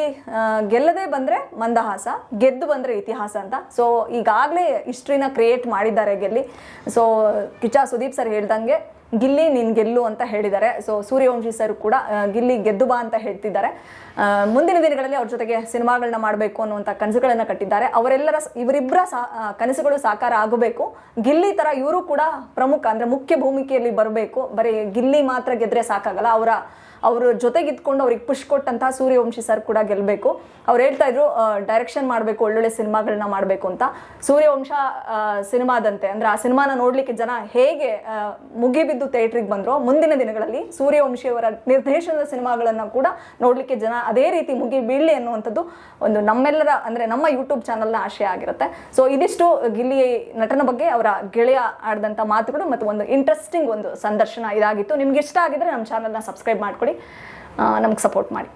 ಗೆಲ್ಲದೆ ಬಂದರೆ ಮಂದಹಾಸ, ಗೆದ್ದು ಬಂದರೆ ಇತಿಹಾಸ ಅಂತ. ಸೊ ಈಗಾಗಲೇ ಹಿಸ್ಟ್ರಿನ ಕ್ರಿಯೇಟ್ ಮಾಡಿದ್ದಾರೆ ಗೆಲ್ಲಿ. ಸೊ ಕಿಚ್ಚ ಸುದೀಪ್ ಸರ್ ಹೇಳ್ದಂಗೆ ಗಿಲ್ಲಿ ನೀನು ಗೆಲ್ಲು ಅಂತ ಹೇಳಿದ್ದಾರೆ. ಸೊ ಸೂರ್ಯವಂಶಿ ಸರ್ ಕೂಡ ಗಿಲ್ಲಿ ಗೆದ್ದು ಬಾ ಅಂತ ಹೇಳ್ತಿದ್ದಾರೆ. ಮುಂದಿನ ದಿನಗಳಲ್ಲಿ ಅವ್ರ ಜೊತೆಗೆ ಸಿನಿಮಾಗಳನ್ನ ಮಾಡಬೇಕು ಅನ್ನುವಂಥ ಕನಸುಗಳನ್ನ ಕಟ್ಟಿದ್ದಾರೆ. ಇವರಿಬ್ಬರ ಕನಸುಗಳು ಸಾಕಾರ ಆಗಬೇಕು. ಗಿಲ್ಲಿ ತರ ಇವರು ಕೂಡ ಪ್ರಮುಖ ಅಂದ್ರೆ ಮುಖ್ಯ ಭೂಮಿಕೆಯಲ್ಲಿ ಬರಬೇಕು. ಬರೀ ಗಿಲ್ಲಿ ಮಾತ್ರ ಗೆದ್ರೆ ಸಾಕಾಗಲ್ಲ, ಅವ್ರ ಜೊತೆಗೆ ಇದ್ಕೊಂಡು ಅವ್ರಿಗೆ ಪುಷ್ ಕೊಟ್ಟಂತಹ ಸೂರ್ಯವಂಶಿ ಸರ್ ಕೂಡ ಗೆಲ್ಲಬೇಕು. ಅವ್ರು ಹೇಳ್ತಾ ಇದ್ರು ಡೈರೆಕ್ಷನ್ ಮಾಡಬೇಕು, ಒಳ್ಳೊಳ್ಳೆ ಸಿನಿಮಾಗಳನ್ನ ಮಾಡಬೇಕು ಅಂತ. ಸೂರ್ಯವಂಶ ಸಿನಿಮಾದಂತೆ ಅಂದ್ರೆ ಆ ಸಿನಿಮಾನ ನೋಡ್ಲಿಕ್ಕೆ ಜನ ಹೇಗೆ ಮುಗಿಬಿದ್ದು ಥಿಯೇಟ್ರಿಗೆ ಬಂದ್ರು, ಮುಂದಿನ ದಿನಗಳಲ್ಲಿ ಸೂರ್ಯವಂಶಿಯವರ ನಿರ್ದೇಶನದ ಸಿನಿಮಾಗಳನ್ನ ಕೂಡ ನೋಡ್ಲಿಕ್ಕೆ ಜನ ಅದೇ ರೀತಿ ಮುಗಿ ಬೀಳಲಿ ಅನ್ನುವಂಥದ್ದು ಒಂದು ನಮ್ಮೆಲ್ಲರ ಅಂದ್ರೆ ನಮ್ಮ ಯೂಟ್ಯೂಬ್ ಚಾನಲ್ನ ಆಶಯ ಆಗಿರುತ್ತೆ. ಸೊ ಇದಿಷ್ಟು ಗಿಲ್ಲಿ ನಟನ ಬಗ್ಗೆ ಅವರ ಗೆಳೆಯ ಆಡಿದಂಥ ಮಾತುಗಳು ಮತ್ತು ಒಂದು ಇಂಟ್ರೆಸ್ಟಿಂಗ್ ಒಂದು ಸಂದರ್ಶನ ಇದಾಗಿತ್ತು. ನಿಮ್ಗೆ ಇಷ್ಟ ಆಗಿದ್ರೆ ನಮ್ಮ ಚಾನಲ್ನ ಸಬ್ಸ್ಕ್ರೈಬ್ ಮಾಡ್ಕೊಳ್ಳಿ, ನಮ್ಗೆ ಸಪೋರ್ಟ್ ಮಾಡಿ.